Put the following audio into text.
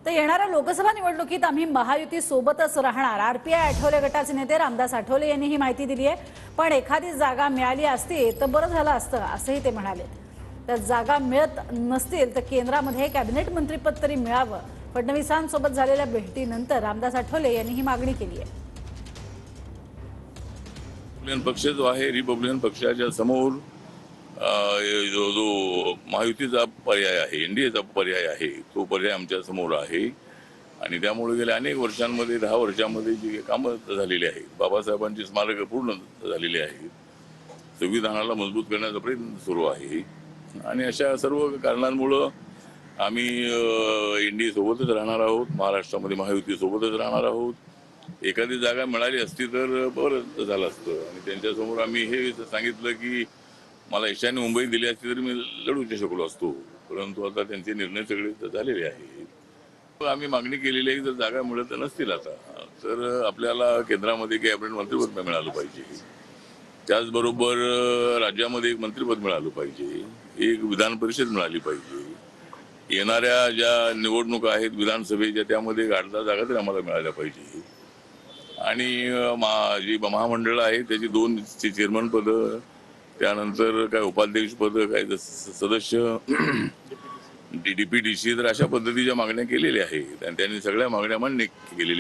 तर येणाऱ्या लोकसभा निवडणुकीत आम्ही महायुती सोबतच राहणार, आरपीआय आठवले गटाचे नेते रामदास आठवले यांनी ही माहिती दिली आहे। पण एखादी जागा मिळाली असती तर बरं झालं असतं असंही ते म्हणाले। तर जागा मिळत नसतील तर केंद्रामध्ये कॅबिनेट मंत्रीपद तरी मिळावं। फडणवीसांसोबत झालेल्या भेटीनंतर रामदास आठवले यांनी ही मागणी केली आहे। रिपब्लिकन पक्ष जो आहे, रिपब्लिकन पक्षाच्या समोर जो महायुतीचा पर्याय आहे, एनडीएचा पर्याय आहे, तो पर्याय आमच्या समोर आहे। आणि त्यामुळे गेल्या अनेक वर्षांमध्ये 10 वर्षांमध्ये जी कामं झालेली आहेत, बाबासाहेबांची स्मारकं पूर्ण झालेली आहेत, संविधानाला मजबूत करण्याचा प्रयत्न सुरू आहे। आणि अशा सर्व कारणांमुळे आम्ही एनडीए सोबतच राहणार आहोत, महाराष्ट्रामध्ये महायुती सोबतच राहणार आहोत। एखादी जागा मिळाली असती तर बरं झालं असतं। आणि त्यांच्यासमोर आम्ही हे सांगितलं की मला ईशान्य मुंबई दिली असती तरी मी लढू शकलो असतो, परंतु आता त्यांचे निर्णय सगळे झालेले आहेत। आम्ही मागणी केलेली आहे की जर जागा मिळत नसतील आता तर आपल्याला केंद्रामध्ये कॅबिनेट मंत्रिपद मिळालं पाहिजे, त्याचबरोबर राज्यामध्ये एक मंत्रिपद मिळालं पाहिजे, एक विधान परिषद मिळाली पाहिजे। येणाऱ्या ज्या निवडणुका आहेत विधानसभेच्या त्यामध्ये 8-10 जागा तरी आम्हाला मिळाल्या पाहिजे। आणि जी महामंडळ आहे त्याची 2 चेअरमन पद, त्यानंतर काय उपाध्यक्ष पद, काय सदस्य, डीपीडीसी, तर अशा पद्धतीच्या मागण्या केलेल्या आहेत आणि त्यांनी सगळ्या मागण्या मान्य केलेल्या